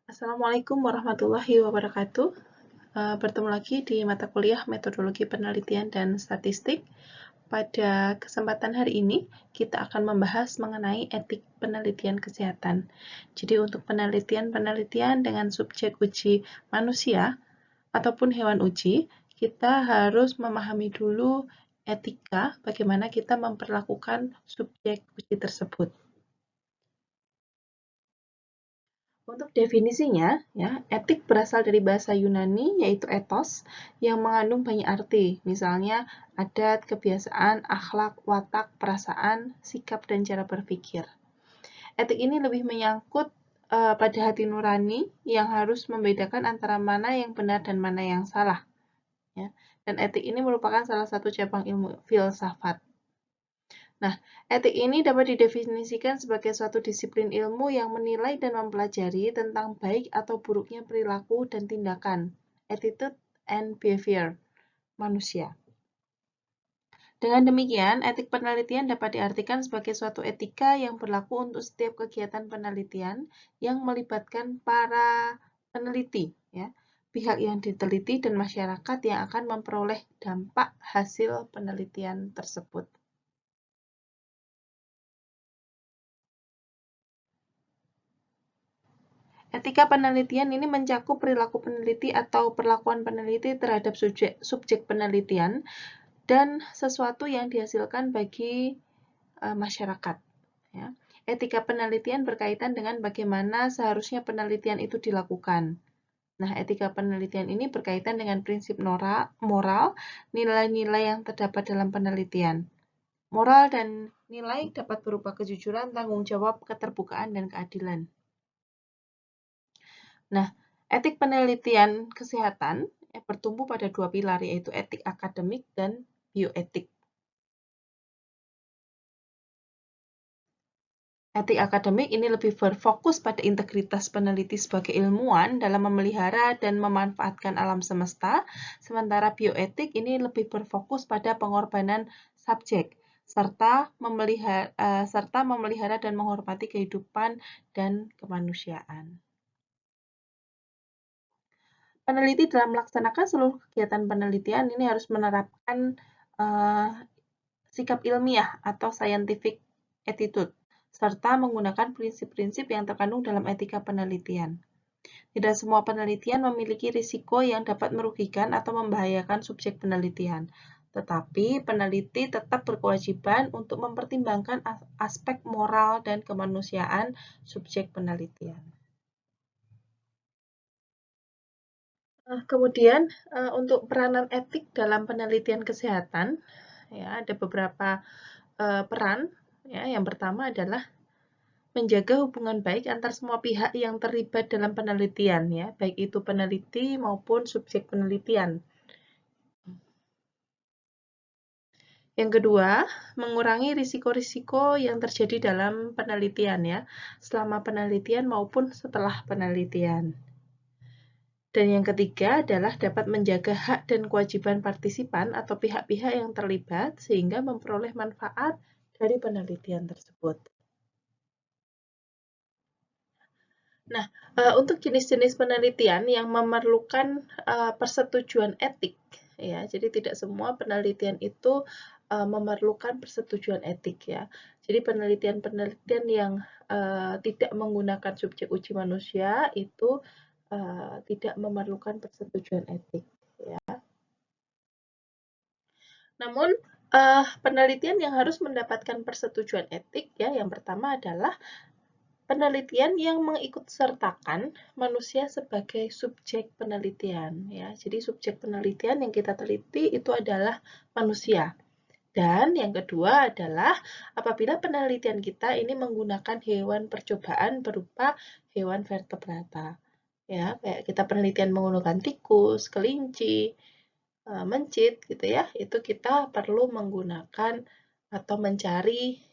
Assalamualaikum warahmatullahi wabarakatuh. Bertemu lagi di mata kuliah Metodologi Penelitian dan Statistik. Pada kesempatan hari ini, kita akan membahas mengenai etik penelitian kesehatan. Jadi untuk penelitian-penelitian dengan subjek uji manusia ataupun hewan uji, kita harus memahami dulu etika, bagaimana kita memperlakukan subjek uji tersebut. Untuk definisinya, ya, etik berasal dari bahasa Yunani, yaitu ethos, yang mengandung banyak arti, misalnya adat, kebiasaan, akhlak, watak, perasaan, sikap, dan cara berpikir. Etik ini lebih menyangkut pada hati nurani yang harus membedakan antara mana yang benar dan mana yang salah. Ya. Dan etik ini merupakan salah satu cabang ilmu filsafat. Nah, etik ini dapat didefinisikan sebagai suatu disiplin ilmu yang menilai dan mempelajari tentang baik atau buruknya perilaku dan tindakan, attitude and behavior, manusia. Dengan demikian, etik penelitian dapat diartikan sebagai suatu etika yang berlaku untuk setiap kegiatan penelitian yang melibatkan para peneliti, ya, pihak yang diteliti dan masyarakat yang akan memperoleh dampak hasil penelitian tersebut. Etika penelitian ini mencakup perilaku peneliti atau perlakuan peneliti terhadap subjek penelitian dan sesuatu yang dihasilkan bagi masyarakat. Ya. Etika penelitian berkaitan dengan bagaimana seharusnya penelitian itu dilakukan. Nah, etika penelitian ini berkaitan dengan prinsip moral, nilai-nilai yang terdapat dalam penelitian. Moral dan nilai dapat berupa kejujuran, tanggung jawab, keterbukaan, dan keadilan. Nah, etik penelitian kesehatan bertumbuh pada dua pilar, yaitu etik akademik dan bioetik. Etik akademik ini lebih berfokus pada integritas peneliti sebagai ilmuwan dalam memelihara dan memanfaatkan alam semesta, sementara bioetik ini lebih berfokus pada pengorbanan subjek, serta memelihara dan menghormati kehidupan dan kemanusiaan. Peneliti dalam melaksanakan seluruh kegiatan penelitian ini harus menerapkan sikap ilmiah atau scientific attitude, serta menggunakan prinsip-prinsip yang terkandung dalam etika penelitian. Tidak semua penelitian memiliki risiko yang dapat merugikan atau membahayakan subjek penelitian, tetapi peneliti tetap berkewajiban untuk mempertimbangkan aspek moral dan kemanusiaan subjek penelitian. Kemudian untuk peranan etik dalam penelitian kesehatan, ya ada beberapa peran. Ya, yang pertama adalah menjaga hubungan baik antar semua pihak yang terlibat dalam penelitian, ya, baik itu peneliti maupun subjek penelitian. Yang kedua, mengurangi risiko-risiko yang terjadi dalam penelitian, ya, selama penelitian maupun setelah penelitian. Dan yang ketiga adalah dapat menjaga hak dan kewajiban partisipan atau pihak-pihak yang terlibat sehingga memperoleh manfaat dari penelitian tersebut. Nah, untuk jenis-jenis penelitian yang memerlukan persetujuan etik, ya, jadi tidak semua penelitian itu memerlukan persetujuan etik, ya. Jadi penelitian-penelitian yang tidak menggunakan subjek uji manusia itu tidak memerlukan persetujuan etik, ya. Namun penelitian yang harus mendapatkan persetujuan etik, ya, yang pertama adalah penelitian yang mengikutsertakan manusia sebagai subjek penelitian, ya. Jadi subjek penelitian yang kita teliti itu adalah manusia. Dan yang kedua adalah apabila penelitian kita ini menggunakan hewan percobaan berupa hewan vertebrata. Ya, kayak kita penelitian menggunakan tikus, kelinci, mencit gitu ya. Itu kita perlu menggunakan atau mencari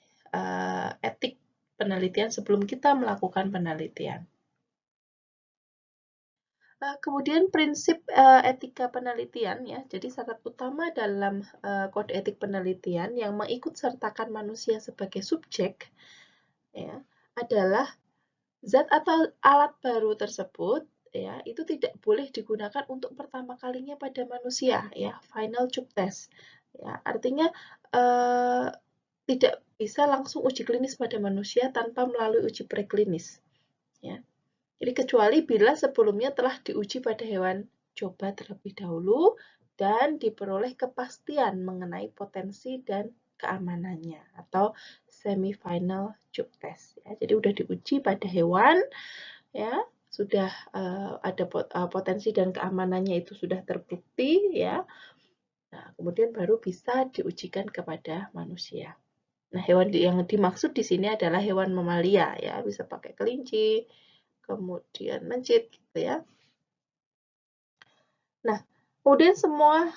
etik penelitian sebelum kita melakukan penelitian. Kemudian prinsip etika penelitian, ya. Jadi syarat utama dalam kode etik penelitian yang mengikutsertakan manusia sebagai subjek, ya, adalah Zat atau alat baru tersebut ya itu tidak boleh digunakan untuk pertama kalinya pada manusia ya, final tube test. Ya, artinya tidak bisa langsung uji klinis pada manusia tanpa melalui uji preklinis ya. Jadi kecuali bila sebelumnya telah diuji pada hewan coba terlebih dahulu dan diperoleh kepastian mengenai potensi dan keamanannya atau semi-final tube test ya. Jadi udah diuji pada hewan ya, sudah ada potensi dan keamanannya itu sudah terbukti ya. Nah, kemudian baru bisa diujikan kepada manusia. Nah, hewan yang dimaksud di sini adalah hewan mamalia ya, bisa pakai kelinci, kemudian mencit gitu ya. Nah, kemudian semua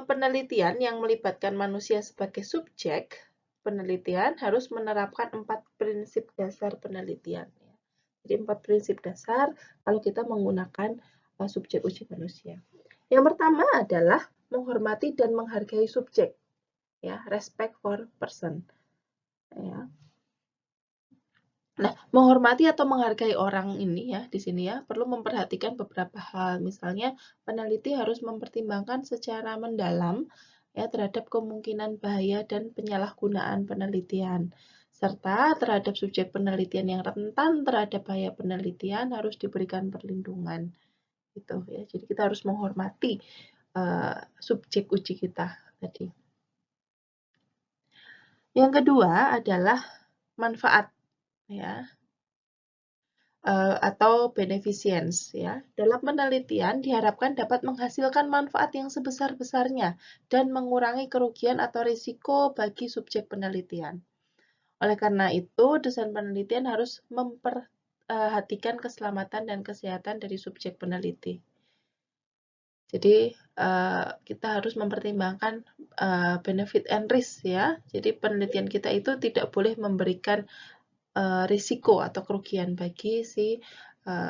penelitian yang melibatkan manusia sebagai subjek penelitian harus menerapkan 4 prinsip dasar penelitian. Jadi 4 prinsip dasar kalau kita menggunakan subjek uji manusia. Yang pertama adalah menghormati dan menghargai subjek, ya, respect for person. Ya. Nah, menghormati atau menghargai orang ini ya di sini ya perlu memperhatikan beberapa hal. Misalnya, peneliti harus mempertimbangkan secara mendalam ya terhadap kemungkinan bahaya dan penyalahgunaan penelitian serta terhadap subjek penelitian yang rentan terhadap bahaya penelitian harus diberikan perlindungan gitu ya. Jadi kita harus menghormati subjek uji kita tadi. Yang kedua adalah manfaat ya. Atau beneficence ya. Dalam penelitian diharapkan dapat menghasilkan manfaat yang sebesar-besarnya dan mengurangi kerugian atau risiko bagi subjek penelitian. Oleh karena itu, desain penelitian harus memperhatikan keselamatan dan kesehatan dari subjek peneliti. Jadi kita harus mempertimbangkan benefit and risk ya. Jadi penelitian kita itu tidak boleh memberikan risiko atau kerugian bagi si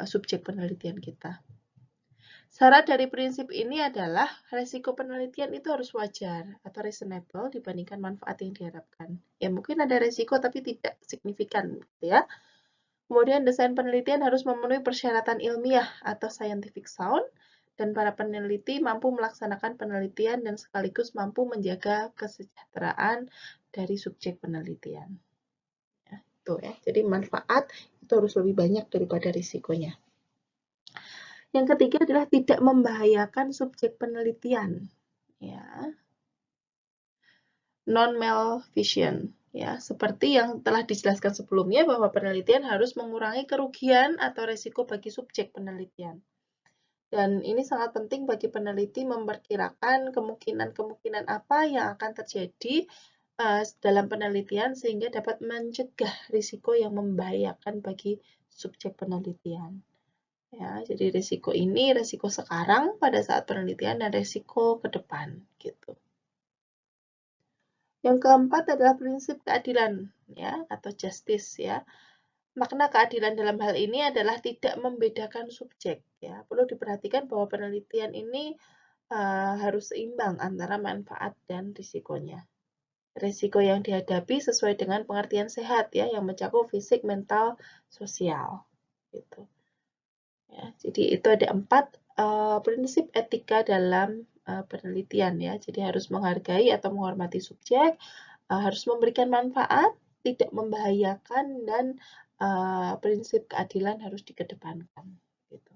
subjek penelitian kita. Syarat dari prinsip ini adalah risiko penelitian itu harus wajar atau reasonable dibandingkan manfaat yang diharapkan. Ya mungkin ada risiko tapi tidak signifikan gitu ya. Kemudian desain penelitian harus memenuhi persyaratan ilmiah atau scientific sound dan para peneliti mampu melaksanakan penelitian dan sekaligus mampu menjaga kesejahteraan dari subjek penelitian. Tuh ya. Jadi manfaat itu harus lebih banyak daripada risikonya. Yang ketiga adalah tidak membahayakan subjek penelitian. Ya. Non-malfeasance. Ya, seperti yang telah dijelaskan sebelumnya bahwa penelitian harus mengurangi kerugian atau risiko bagi subjek penelitian. Dan ini sangat penting bagi peneliti memperkirakan kemungkinan-kemungkinan apa yang akan terjadi dalam penelitian sehingga dapat mencegah risiko yang membahayakan bagi subjek penelitian. Ya, jadi risiko ini risiko sekarang pada saat penelitian dan risiko ke depan gitu. Yang keempat adalah prinsip keadilan ya atau justice ya. Makna keadilan dalam hal ini adalah tidak membedakan subjek ya. Perlu diperhatikan bahwa penelitian ini harus seimbang antara manfaat dan risikonya. Risiko yang dihadapi sesuai dengan pengertian sehat ya yang mencakup fisik, mental, sosial gitu. Ya, jadi itu ada 4 prinsip etika dalam penelitian ya. Jadi harus menghargai atau menghormati subjek, harus memberikan manfaat, tidak membahayakan dan prinsip keadilan harus dikedepankan. Gitu.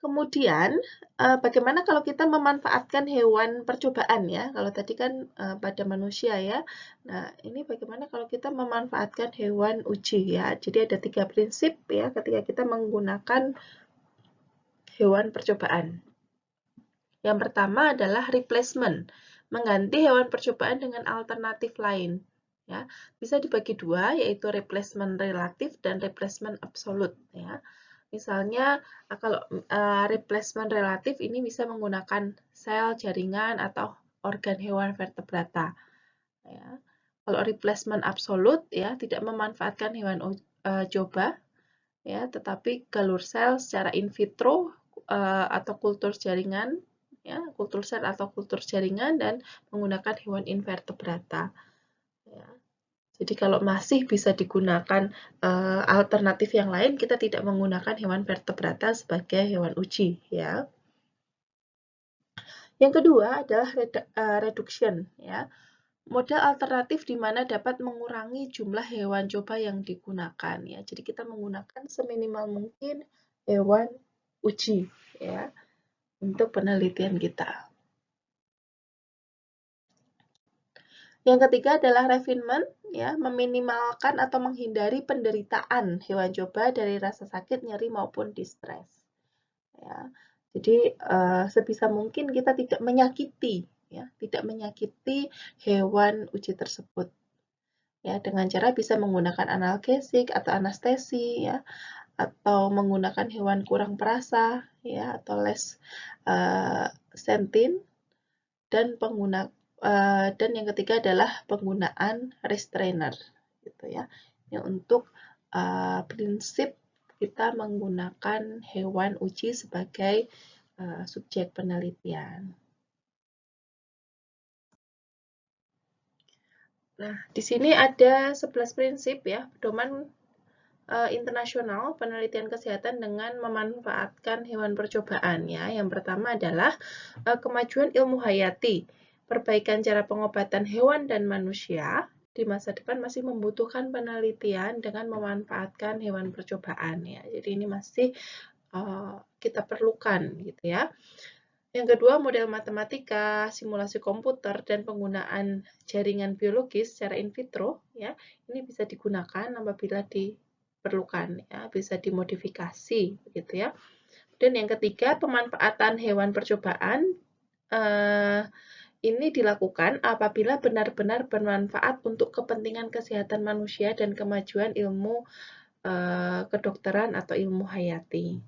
Kemudian, bagaimana kalau kita memanfaatkan hewan percobaan ya? Kalau tadi kan pada manusia ya. Nah, ini bagaimana kalau kita memanfaatkan hewan uji ya? Jadi ada 3 prinsip ya ketika kita menggunakan hewan percobaan. Yang pertama adalah replacement, mengganti hewan percobaan dengan alternatif lain. Ya, bisa dibagi dua, yaitu replacement relatif dan replacement absolut. Ya. Misalnya, kalau replacement relatif ini bisa menggunakan sel, jaringan, atau organ hewan vertebrata. Ya. Kalau replacement absolut, ya tidak memanfaatkan hewan coba, ya, tetapi galur sel secara in vitro atau kultur jaringan, ya, kultur sel atau kultur jaringan dan menggunakan hewan invertebrata. Ya. Jadi kalau masih bisa digunakan alternatif yang lain, kita tidak menggunakan hewan vertebrata sebagai hewan uji, ya. Yang kedua adalah reduction, ya. Model alternatif di mana dapat mengurangi jumlah hewan coba yang digunakan, ya. Jadi kita menggunakan seminimal mungkin hewan uji, ya, untuk penelitian kita. Yang ketiga adalah refinement, ya, meminimalkan atau menghindari penderitaan hewan coba dari rasa sakit, nyeri maupun distres. Ya, jadi sebisa mungkin kita tidak menyakiti, ya, tidak menyakiti hewan uji tersebut. Ya, dengan cara bisa menggunakan analgesik atau anestesi, ya, atau menggunakan hewan kurang perasa, ya, atau less sentient, dan dan yang ketiga adalah penggunaan restrainer, gitu ya. Ini untuk prinsip kita menggunakan hewan uji sebagai subjek penelitian. Nah, di sini ada 11 prinsip, ya, pedoman internasional penelitian kesehatan dengan memanfaatkan hewan percobaan, ya. Yang pertama adalah kemajuan ilmu hayati. Perbaikan cara pengobatan hewan dan manusia di masa depan masih membutuhkan penelitian dengan memanfaatkan hewan percobaan, ya. Jadi ini masih kita perlukan, gitu ya. Yang kedua, model matematika, simulasi komputer, dan penggunaan jaringan biologis secara in vitro, ya, ini bisa digunakan apabila diperlukan, ya, bisa dimodifikasi, gitu ya. Dan yang ketiga, pemanfaatan hewan percobaan ini dilakukan apabila benar-benar bermanfaat untuk kepentingan kesehatan manusia dan kemajuan ilmu kedokteran atau ilmu hayati.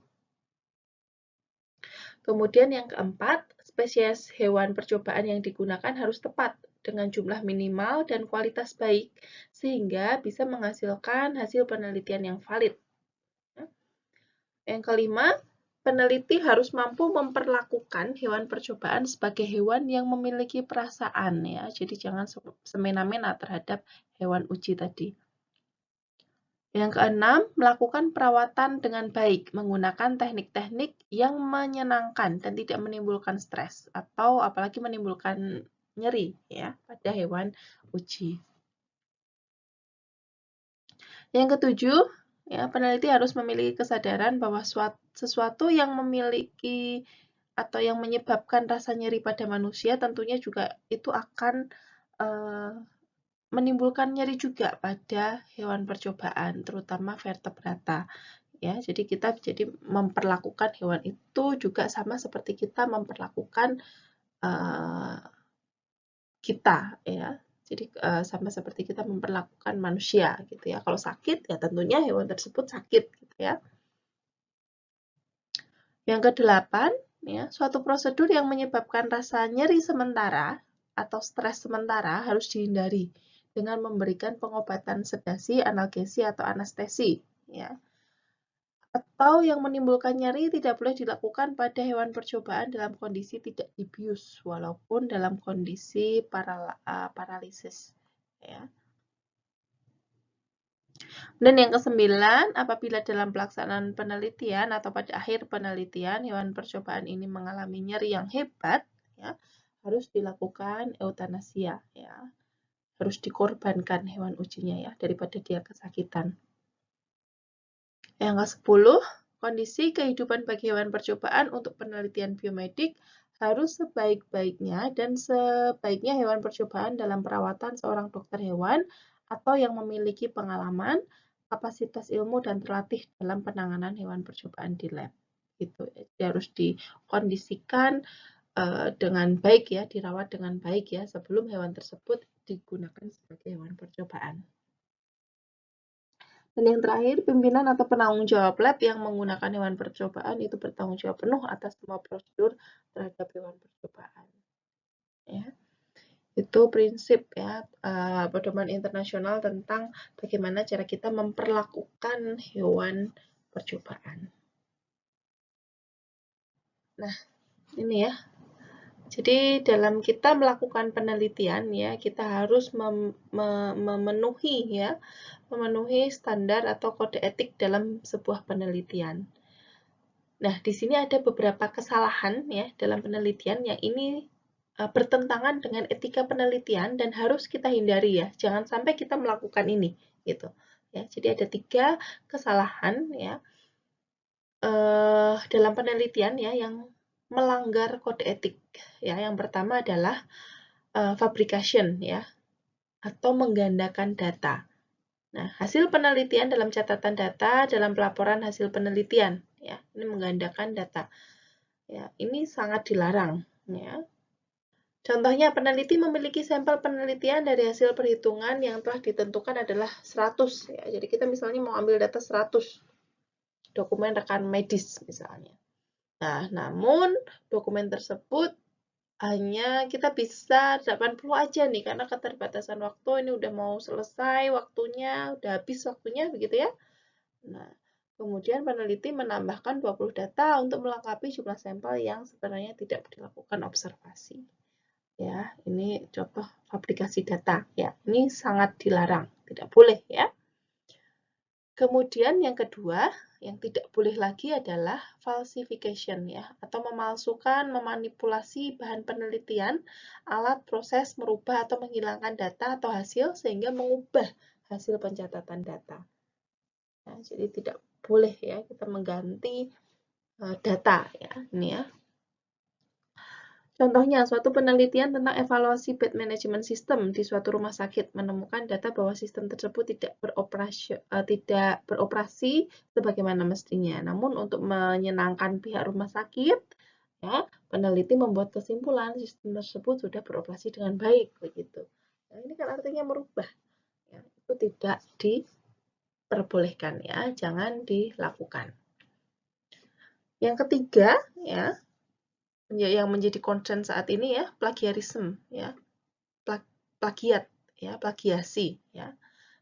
Kemudian yang keempat, spesies hewan percobaan yang digunakan harus tepat dengan jumlah minimal dan kualitas baik, sehingga bisa menghasilkan hasil penelitian yang valid. Yang kelima, peneliti harus mampu memperlakukan hewan percobaan sebagai hewan yang memiliki perasaan, ya. Jadi jangan semena-mena terhadap hewan uji tadi. Yang keenam, melakukan perawatan dengan baik menggunakan teknik-teknik yang menyenangkan dan tidak menimbulkan stres atau apalagi menimbulkan nyeri, ya, pada hewan uji. Yang ketujuh, ya, peneliti harus memiliki kesadaran bahwa sesuatu yang memiliki atau yang menyebabkan rasa nyeri pada manusia tentunya juga itu akan menimbulkan nyeri juga pada hewan percobaan, terutama vertebrata. Ya, jadi kita memperlakukan hewan itu juga sama seperti kita memperlakukan kita, ya. Jadi sama seperti kita memperlakukan manusia, gitu ya. Kalau sakit, ya tentunya hewan tersebut sakit, gitu ya. Yang kedelapan, ya, suatu prosedur yang menyebabkan rasa nyeri sementara atau stres sementara harus dihindari dengan memberikan pengobatan sedasi, analgesi, atau anestesi, ya. Atau yang menimbulkan nyeri tidak boleh dilakukan pada hewan percobaan dalam kondisi tidak dibius, walaupun dalam kondisi paralisis, ya. Dan yang kesembilan, apabila dalam pelaksanaan penelitian atau pada akhir penelitian hewan percobaan ini mengalami nyeri yang hebat, ya, harus dilakukan eutanasia, ya. Harus dikorbankan hewan ujinya, ya, daripada dia kesakitan. Yang ke-10, kondisi kehidupan bagi hewan percobaan untuk penelitian biomedik harus sebaik-baiknya dan sebaiknya hewan percobaan dalam perawatan seorang dokter hewan atau yang memiliki pengalaman, kapasitas ilmu, dan terlatih dalam penanganan hewan percobaan di lab. Gitu. Jadi harus dikondisikan dengan baik, ya, dirawat dengan baik, ya, sebelum hewan tersebut digunakan sebagai hewan percobaan. Dan yang terakhir, pimpinan atau penanggung jawab lab yang menggunakan hewan percobaan itu bertanggung jawab penuh atas semua prosedur terhadap hewan percobaan. Ya. Itu prinsip, ya, pedoman internasional tentang bagaimana cara kita memperlakukan hewan percobaan. Nah, ini, ya, Jadi dalam kita melakukan penelitian ya, kita harus memenuhi standar atau kode etik dalam sebuah penelitian. Nah, di sini ada beberapa kesalahan ya dalam penelitian yang ini bertentangan dengan etika penelitian dan harus kita hindari ya. Jangan sampai kita melakukan ini gitu. Ya, jadi ada 3 kesalahan ya dalam penelitian ya yang melanggar kode etik ya. Yang pertama adalah fabrication ya atau menggandakan data. Nah, hasil penelitian dalam catatan data dalam pelaporan hasil penelitian ya. Ini menggandakan data. Ya, ini sangat dilarang ya. Contohnya, peneliti memiliki sampel penelitian dari hasil perhitungan yang telah ditentukan adalah 100 ya. Jadi kita misalnya mau ambil data 100 dokumen rekan medis misalnya. Nah, namun dokumen tersebut hanya kita bisa 80 aja nih karena keterbatasan waktu, ini udah mau selesai waktunya, udah habis waktunya begitu ya. Nah, kemudian peneliti menambahkan 20 data untuk melengkapi jumlah sampel yang sebenarnya tidak dilakukan observasi. Ya, ini contoh fabrikasi data ya. Ini sangat dilarang, tidak boleh ya. Kemudian yang kedua, yang tidak boleh lagi adalah falsification ya, atau memalsukan, memanipulasi bahan penelitian, alat, proses, merubah atau menghilangkan data atau hasil sehingga mengubah hasil pencatatan data. Nah, jadi tidak boleh ya kita mengganti data ya, ini ya. Contohnya, suatu penelitian tentang evaluasi bed management system di suatu rumah sakit menemukan data bahwa sistem tersebut tidak beroperasi sebagaimana mestinya. Namun untuk menyenangkan pihak rumah sakit, ya, peneliti membuat kesimpulan sistem tersebut sudah beroperasi dengan baik begitu. Nah, ini kan artinya merubah. Ya, itu tidak diperbolehkan ya, jangan dilakukan. Yang ketiga, ya, yang menjadi concern saat ini ya, plagiarisme ya. Plagiat ya, plagiasi ya.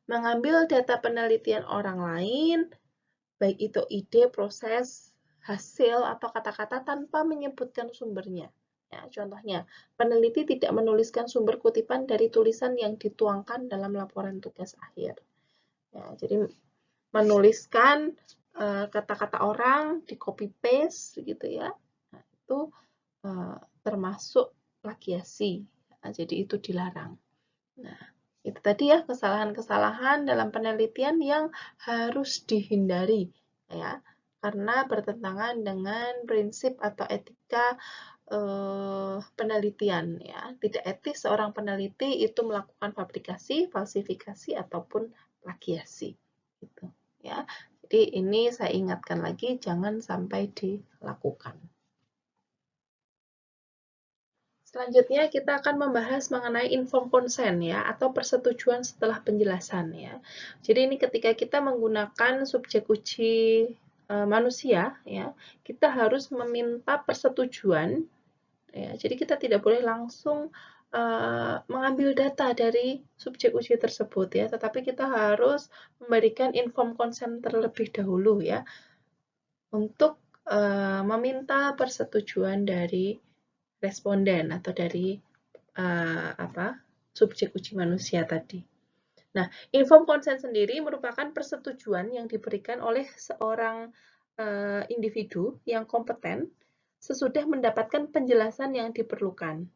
Mengambil data penelitian orang lain, baik itu ide, proses, hasil atau kata-kata tanpa menyebutkan sumbernya. Ya, contohnya, peneliti tidak menuliskan sumber kutipan dari tulisan yang dituangkan dalam laporan tugas akhir. Ya, jadi menuliskan kata-kata orang di copy paste gitu ya. Nah, itu termasuk plagiasi. Nah, jadi itu dilarang. Nah, itu tadi ya kesalahan-kesalahan dalam penelitian yang harus dihindari ya, karena bertentangan dengan prinsip atau etika penelitian ya. Tidak etis seorang peneliti itu melakukan fabrikasi, falsifikasi ataupun plagiasi gitu ya. Jadi ini saya ingatkan lagi jangan sampai dilakukan. Selanjutnya kita akan membahas mengenai informed consent ya atau persetujuan setelah penjelasan ya. Jadi ini ketika kita menggunakan subjek uji manusia ya, kita harus meminta persetujuan ya. Jadi kita tidak boleh langsung mengambil data dari subjek uji tersebut ya, tetapi kita harus memberikan informed consent terlebih dahulu ya untuk meminta persetujuan dari responden atau dari subjek uji manusia tadi. Nah, informed consent sendiri merupakan persetujuan yang diberikan oleh seorang individu yang kompeten sesudah mendapatkan penjelasan yang diperlukan.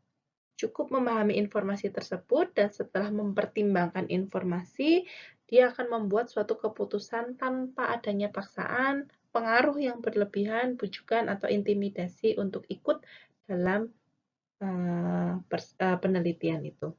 Cukup memahami informasi tersebut dan setelah mempertimbangkan informasi, dia akan membuat suatu keputusan tanpa adanya paksaan, pengaruh yang berlebihan, bujukan, atau intimidasi untuk ikut dalam penelitian itu.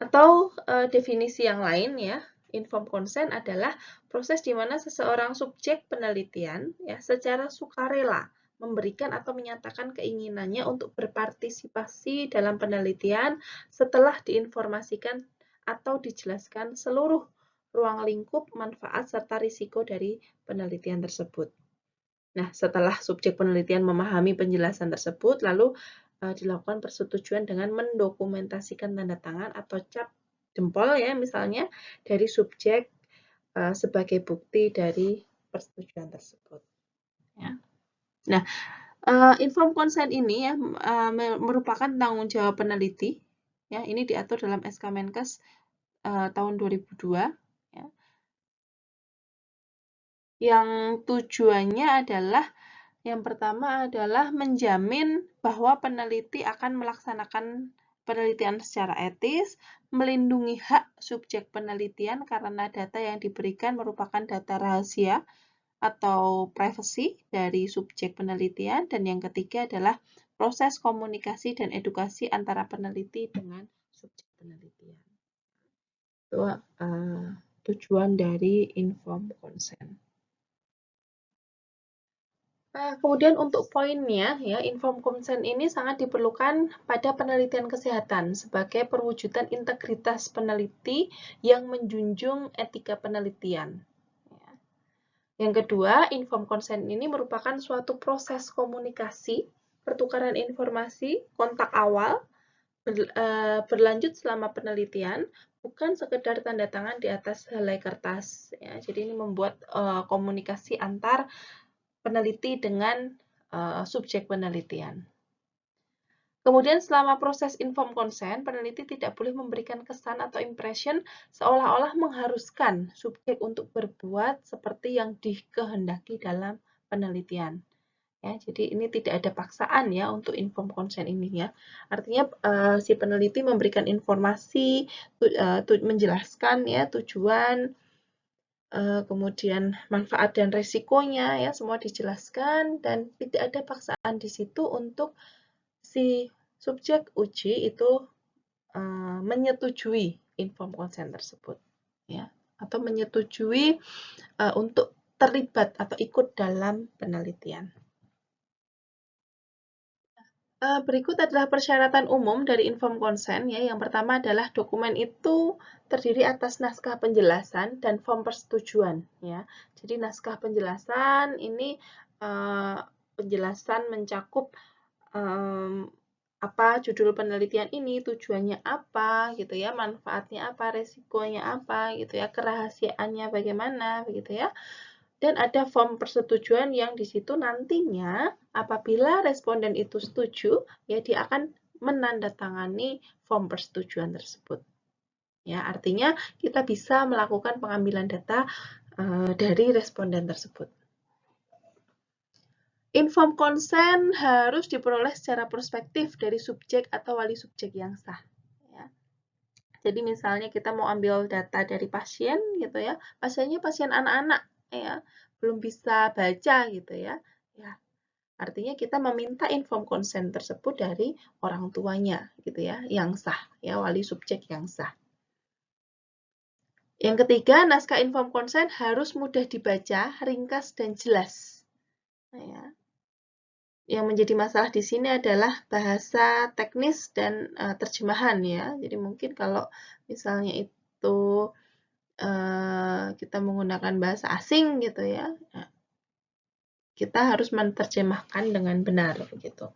Atau definisi yang lain ya, informed consent adalah proses di mana seseorang subjek penelitian ya secara sukarela memberikan atau menyatakan keinginannya untuk berpartisipasi dalam penelitian setelah diinformasikan atau dijelaskan seluruh ruang lingkup, manfaat, serta risiko dari penelitian tersebut. Nah, setelah subjek penelitian memahami penjelasan tersebut, lalu dilakukan persetujuan dengan mendokumentasikan tanda tangan atau cap jempol ya misalnya dari subjek sebagai bukti dari persetujuan tersebut. Ya. Nah, informed consent ini ya merupakan tanggung jawab peneliti. Ya, ini diatur dalam SK Menkes tahun 2002. Ya. Yang tujuannya adalah yang pertama adalah menjamin bahwa peneliti akan melaksanakan penelitian secara etis, melindungi hak subjek penelitian karena data yang diberikan merupakan data rahasia atau privacy dari subjek penelitian, dan yang ketiga adalah proses komunikasi dan edukasi antara peneliti dengan subjek penelitian. Itu tujuan dari informed consent. Kemudian untuk poinnya, ya, informed consent ini sangat diperlukan pada penelitian kesehatan sebagai perwujudan integritas peneliti yang menjunjung etika penelitian. Yang kedua, informed consent ini merupakan suatu proses komunikasi, pertukaran informasi, kontak awal, berlanjut selama penelitian, bukan sekedar tanda tangan di atas helai kertas. Ya, jadi ini membuat komunikasi antar peneliti dengan subjek penelitian. Kemudian selama proses informed consent, peneliti tidak boleh memberikan kesan atau impression seolah-olah mengharuskan subjek untuk berbuat seperti yang dikehendaki dalam penelitian. Ya, jadi ini tidak ada paksaan ya untuk informed consent ini ya. Artinya si peneliti memberikan informasi, menjelaskan ya tujuan, kemudian manfaat dan resikonya ya semua dijelaskan, dan tidak ada paksaan di situ untuk si subjek uji itu menyetujui informed consent tersebut ya, atau menyetujui untuk terlibat atau ikut dalam penelitian. Berikut adalah persyaratan umum dari informed consent ya. Yang pertama adalah dokumen itu terdiri atas naskah penjelasan dan form persetujuan ya. Jadi naskah penjelasan ini penjelasan mencakup apa judul penelitian ini, tujuannya apa gitu ya, manfaatnya apa, resikonya apa gitu ya, kerahasiaannya bagaimana begitu ya. Dan ada form persetujuan yang di situ nantinya apabila responden itu setuju, ya dia akan menandatangani form persetujuan tersebut. Ya, artinya kita bisa melakukan pengambilan data dari responden tersebut. Informed consent harus diperoleh secara prospektif dari subjek atau wali subjek yang sah. Ya. Jadi misalnya kita mau ambil data dari pasien gitu ya, pasiennya pasien anak-anak ya, belum bisa baca gitu ya. Ya, artinya kita meminta informed consent tersebut dari orang tuanya gitu ya, yang sah ya, wali subjek yang sah. Yang ketiga, naskah informed consent harus mudah dibaca, ringkas dan jelas. Ya. Yang menjadi masalah di sini adalah bahasa teknis dan terjemahan ya. Jadi mungkin kalau misalnya itu kita menggunakan bahasa asing gitu ya, kita harus menerjemahkan dengan benar begitu.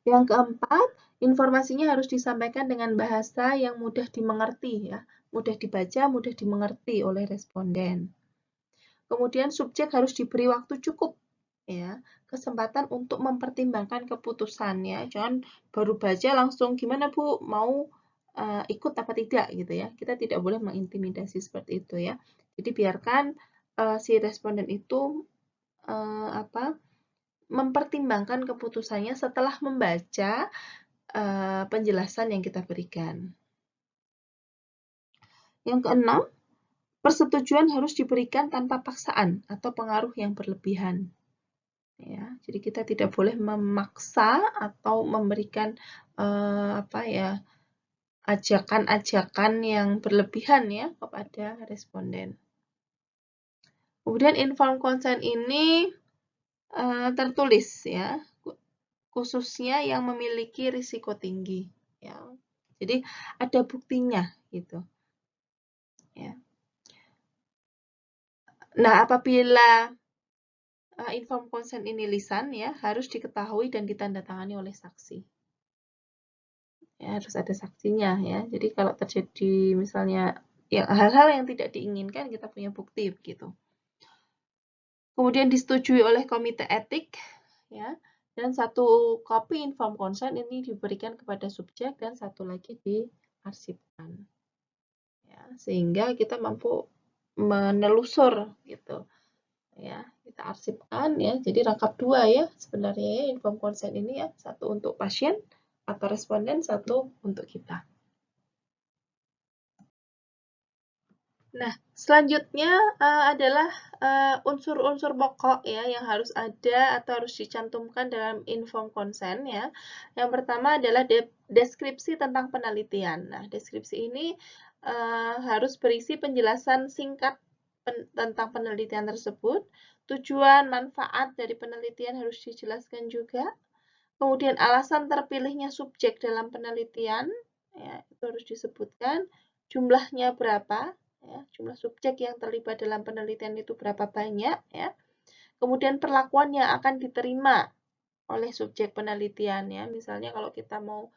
Yang keempat, informasinya harus disampaikan dengan bahasa yang mudah dimengerti ya, mudah dibaca, mudah dimengerti oleh responden. Kemudian subjek harus diberi waktu cukup ya, kesempatan untuk mempertimbangkan keputusannya. Jangan baru baca langsung gimana Bu, mau ikut apa tidak gitu ya. Kita tidak boleh mengintimidasi seperti itu ya. Jadi biarkan si responden itu mempertimbangkan keputusannya setelah membaca penjelasan yang kita berikan. Yang keenam, persetujuan harus diberikan tanpa paksaan atau pengaruh yang berlebihan. Ya, jadi kita tidak boleh memaksa atau memberikan ajakan-ajakan yang berlebihan ya kepada responden. Kemudian informed consent ini tertulis ya, khususnya yang memiliki risiko tinggi ya. Jadi ada buktinya gitu. Ya. Nah, apabila informed consent ini lisan ya, harus diketahui dan ditandatangani oleh saksi. Ya, harus ada saksinya ya. Jadi kalau terjadi misalnya ya hal-hal yang tidak diinginkan, kita punya bukti begitu. kemudian disetujui oleh komite etik, ya, dan 1 copy informed consent ini diberikan kepada subjek dan 1 lagi diarsipkan. Ya, sehingga kita mampu menelusur gitu. Ya, kita arsipkan ya. Jadi rangkap 2 ya sebenarnya ya informed consent ini ya, 1 untuk pasien atau responden, 1 untuk kita. Nah, selanjutnya adalah unsur-unsur pokok ya yang harus ada atau harus dicantumkan dalam informed consent ya. Yang pertama adalah deskripsi tentang penelitian. Nah, deskripsi ini harus berisi penjelasan singkat tentang penelitian tersebut. Tujuan, manfaat dari penelitian harus dijelaskan juga. Kemudian alasan terpilihnya subjek dalam penelitian, ya, itu harus disebutkan. Jumlahnya berapa, ya, jumlah subjek yang terlibat dalam penelitian itu berapa banyak, ya. Kemudian perlakuan yang akan diterima oleh subjek penelitian, ya. Misalnya kalau kita mau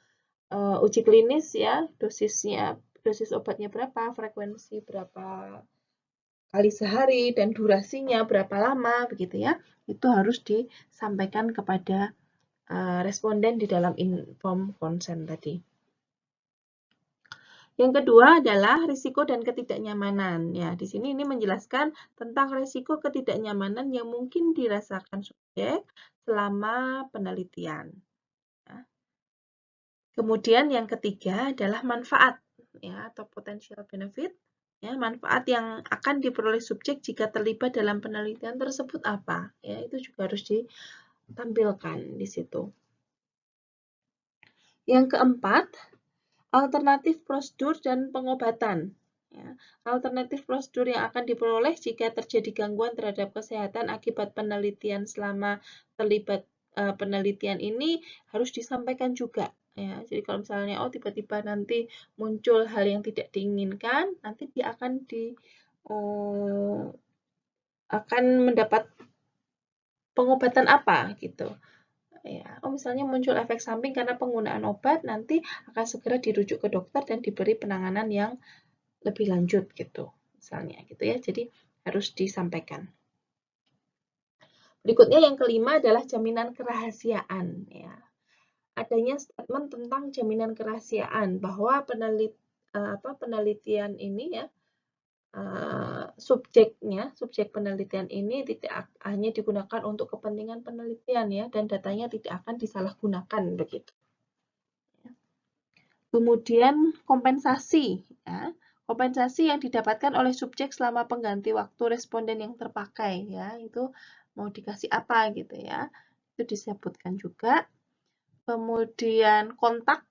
uji klinis, ya, dosis obatnya berapa, frekuensi berapa kali sehari, dan durasinya berapa lama, begitu ya. Itu harus disampaikan kepada responden di dalam informed consent tadi. Yang kedua adalah risiko dan ketidaknyamanan. Ya, di sini ini menjelaskan tentang risiko ketidaknyamanan yang mungkin dirasakan subjek selama penelitian. Ya. Kemudian yang ketiga adalah manfaat ya atau potential benefit. Ya, manfaat yang akan diperoleh subjek jika terlibat dalam penelitian tersebut apa? Ya, itu juga harus ditampilkan di situ. Yang keempat, alternatif prosedur dan pengobatan. Ya, alternatif prosedur yang akan diperoleh jika terjadi gangguan terhadap kesehatan akibat penelitian selama terlibat penelitian ini harus disampaikan juga. Ya, jadi kalau misalnya tiba-tiba nanti muncul hal yang tidak diinginkan, nanti dia akan mendapat pengobatan apa gitu. Ya, misalnya muncul efek samping karena penggunaan obat, nanti akan segera dirujuk ke dokter dan diberi penanganan yang lebih lanjut gitu, misalnya gitu ya. Jadi harus disampaikan. Berikutnya yang kelima adalah jaminan kerahasiaan ya. Adanya statement tentang jaminan kerahasiaan bahwa penelitian ini ya subjek penelitian ini tidak hanya digunakan untuk kepentingan penelitian ya dan datanya tidak akan disalahgunakan begitu. Kemudian kompensasi ya. Kompensasi yang didapatkan oleh subjek selama pengganti waktu responden yang terpakai ya, itu mau dikasih apa gitu ya. Itu disebutkan juga. Kemudian kontak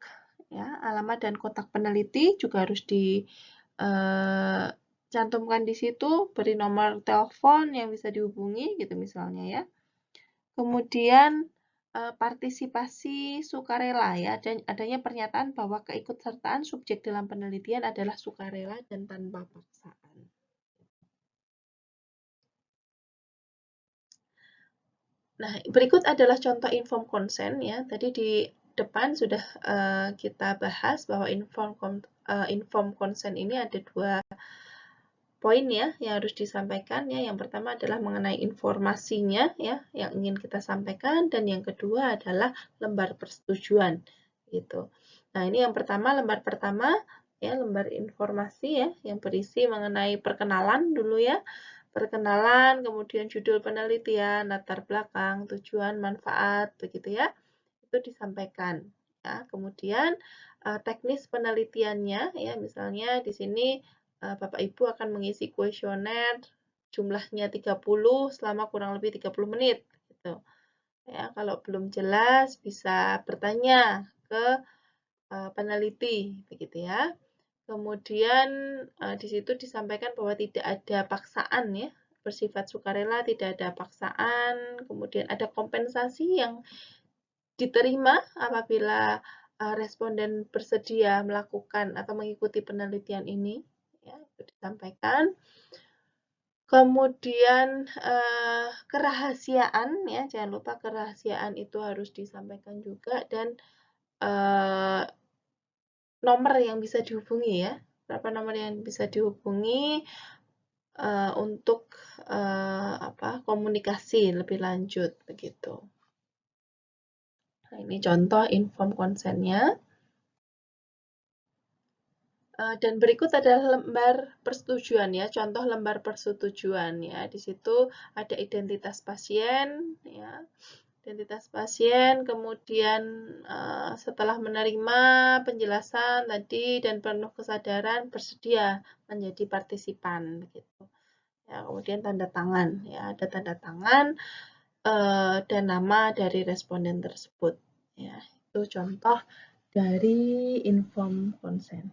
ya, alamat dan kontak peneliti juga harus dicantumkan di situ, beri nomor telepon yang bisa dihubungi gitu misalnya ya. Kemudian partisipasi sukarela ya, dan adanya pernyataan bahwa keikutsertaan subjek dalam penelitian adalah sukarela dan tanpa paksaan. Nah, berikut adalah contoh informed consent ya. Tadi di depan sudah kita bahas bahwa informed consent ini ada 2 poin ya yang harus disampaikan ya. Yang pertama adalah mengenai informasinya ya yang ingin kita sampaikan, dan yang kedua adalah lembar persetujuan gitu. Nah, ini yang pertama, lembar pertama ya, lembar informasi ya yang berisi mengenai perkenalan dulu ya. Perkenalan, kemudian judul penelitian, latar belakang, tujuan, manfaat begitu ya. Itu disampaikan ya. Kemudian teknis penelitiannya ya, misalnya di sini Bapak Ibu akan mengisi kuesioner jumlahnya 30 selama kurang lebih 30 menit gitu. Ya, kalau belum jelas bisa bertanya ke peneliti begitu ya. Kemudian di situ disampaikan bahwa tidak ada paksaan ya, bersifat sukarela, tidak ada paksaan. Kemudian ada kompensasi yang diterima apabila responden bersedia melakukan atau mengikuti penelitian ini, ya, itu disampaikan. Kemudian kerahasiaan ya, jangan lupa kerahasiaan itu harus disampaikan juga, dan nomor yang bisa dihubungi ya, berapa nomor yang bisa dihubungi, untuk komunikasi lebih lanjut begitu. Nah, ini contoh inform consent-nya. Dan berikut adalah lembar persetujuan ya, contoh lembar persetujuan ya. Di situ ada identitas pasien ya. Identitas pasien, kemudian setelah menerima penjelasan tadi dan penuh kesadaran bersedia menjadi partisipan begitu. Ya, kemudian tanda tangan ya, ada tanda tangan dan nama dari responden tersebut ya. Itu contoh dari inform consent.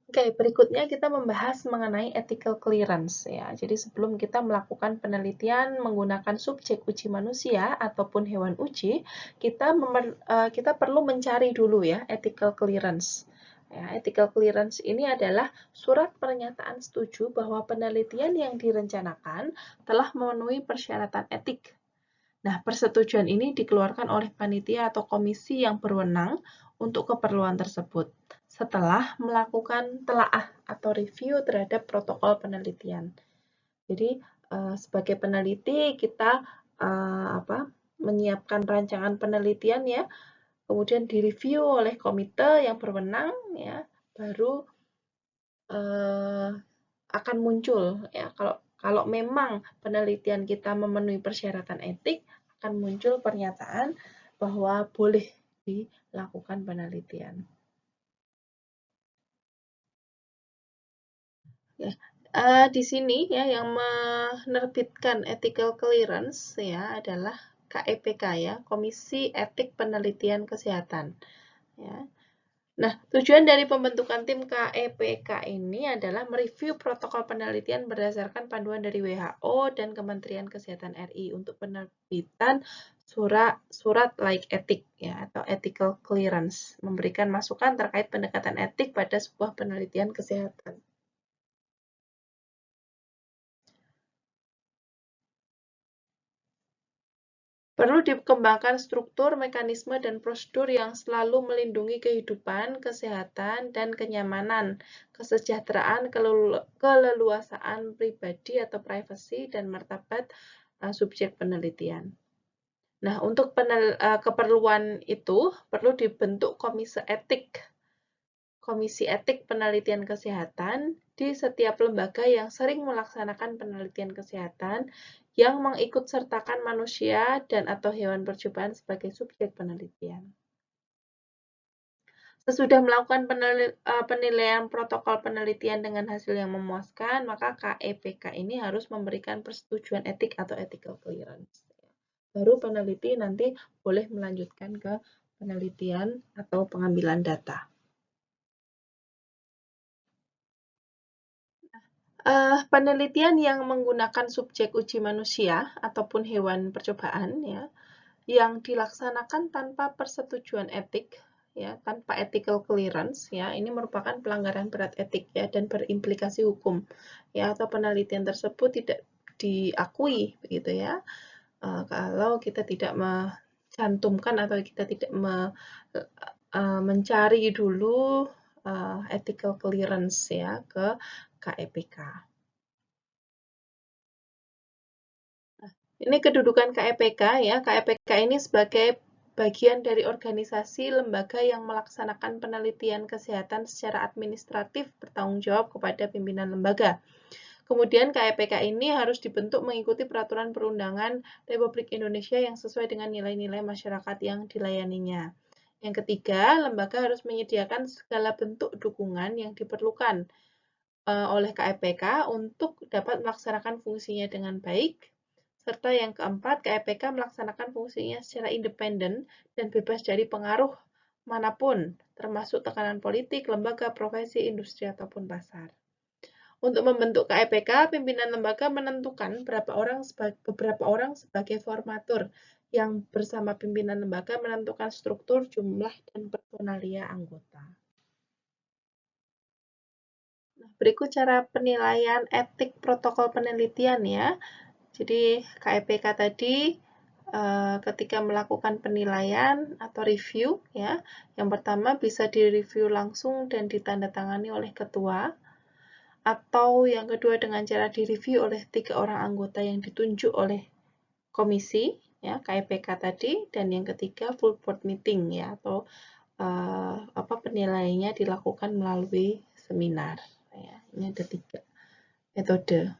Oke, berikutnya kita membahas mengenai ethical clearance ya. Jadi sebelum kita melakukan penelitian menggunakan subjek uji manusia ataupun hewan uji, kita perlu mencari dulu ya ethical clearance. Ya, ethical clearance ini adalah surat pernyataan setuju bahwa penelitian yang direncanakan telah memenuhi persyaratan etik. Nah, persetujuan ini dikeluarkan oleh panitia atau komisi yang berwenang untuk keperluan tersebut setelah melakukan telaah atau review terhadap protokol penelitian. Jadi, sebagai peneliti kita menyiapkan rancangan penelitian ya, kemudian direview oleh komite yang berwenang ya, baru akan muncul ya. Kalau memang penelitian kita memenuhi persyaratan etik, akan muncul pernyataan bahwa boleh dilakukan penelitian. Ya, di sini ya yang menerbitkan ethical clearance ya adalah KEPK ya, Komisi Etik Penelitian Kesehatan. Ya. Nah, tujuan dari pembentukan tim KEPK ini adalah mereview protokol penelitian berdasarkan panduan dari WHO dan Kementerian Kesehatan RI untuk penerbitan surat like etik ya atau ethical clearance, memberikan masukan terkait pendekatan etik pada sebuah penelitian kesehatan. Perlu dikembangkan struktur, mekanisme, dan prosedur yang selalu melindungi kehidupan, kesehatan, dan kenyamanan, kesejahteraan, keleluasaan pribadi atau privacy, dan martabat subjek penelitian. Nah, untuk keperluan itu perlu dibentuk Komisi Etik Penelitian Kesehatan di setiap lembaga yang sering melaksanakan penelitian kesehatan yang mengikutsertakan manusia dan atau hewan percobaan sebagai subjek penelitian. Sesudah melakukan penilaian protokol penelitian dengan hasil yang memuaskan, maka KEPK ini harus memberikan persetujuan etik atau ethical clearance. Baru peneliti nanti boleh melanjutkan ke penelitian atau pengambilan data. Penelitian yang menggunakan subjek uji manusia ataupun hewan percobaan ya, yang dilaksanakan tanpa persetujuan etik ya, tanpa ethical clearance ya, ini merupakan pelanggaran berat etik ya dan berimplikasi hukum ya, atau penelitian tersebut tidak diakui begitu ya. Kalau kita tidak mencantumkan atau kita tidak mencari dulu ethical clearance ya ke KEPK. Ini kedudukan KEPK ya. KEPK ini sebagai bagian dari organisasi lembaga yang melaksanakan penelitian kesehatan secara administratif bertanggung jawab kepada pimpinan lembaga. Kemudian KEPK ini harus dibentuk mengikuti peraturan perundangan Republik Indonesia yang sesuai dengan nilai-nilai masyarakat yang dilayaninya. Yang ketiga, lembaga harus menyediakan segala bentuk dukungan yang diperlukan oleh KEPK untuk dapat melaksanakan fungsinya dengan baik. Serta yang keempat, KEPK melaksanakan fungsinya secara independen dan bebas dari pengaruh manapun, termasuk tekanan politik, lembaga, profesi, industri, ataupun pasar. Untuk membentuk KEPK, pimpinan lembaga menentukan beberapa orang sebagai formatur yang bersama pimpinan lembaga menentukan struktur, jumlah, dan personalia anggota. Nah, berikut cara penilaian etik protokol penelitian ya. Jadi KEPK tadi ketika melakukan penilaian atau review ya, yang pertama bisa direview langsung dan ditandatangani oleh ketua, atau yang kedua dengan cara direview oleh 3 orang anggota yang ditunjuk oleh komisi, ya, KEPK tadi, dan yang ketiga full board meeting, ya, atau penilaiannya dilakukan melalui seminar. Ya, ini ada 3 metode.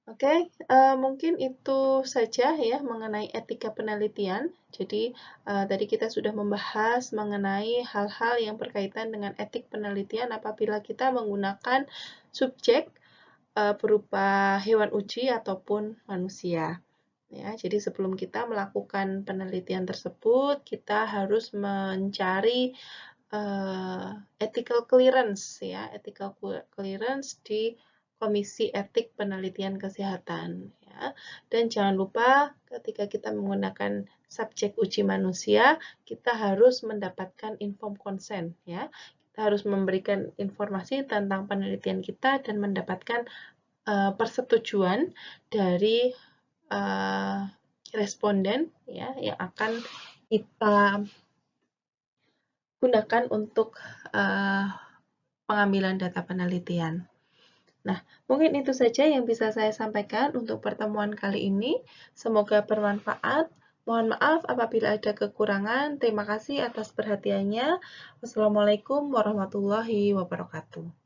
Oke, mungkin itu saja ya mengenai etika penelitian. Jadi, tadi kita sudah membahas mengenai hal-hal yang berkaitan dengan etik penelitian apabila kita menggunakan subjek berupa hewan uji ataupun manusia. Ya, jadi sebelum kita melakukan penelitian tersebut, kita harus mencari ethical clearance, ya, ethical clearance di Komisi Etik Penelitian Kesehatan, ya. Dan jangan lupa ketika kita menggunakan subjek uji manusia, kita harus mendapatkan informed consent, ya. Kita harus memberikan informasi tentang penelitian kita dan mendapatkan persetujuan dari responden, ya, yang akan kita gunakan untuk pengambilan data penelitian. Nah, mungkin itu saja yang bisa saya sampaikan untuk pertemuan kali ini. Semoga bermanfaat. Mohon maaf apabila ada kekurangan. Terima kasih atas perhatiannya. Wassalamualaikum warahmatullahi wabarakatuh.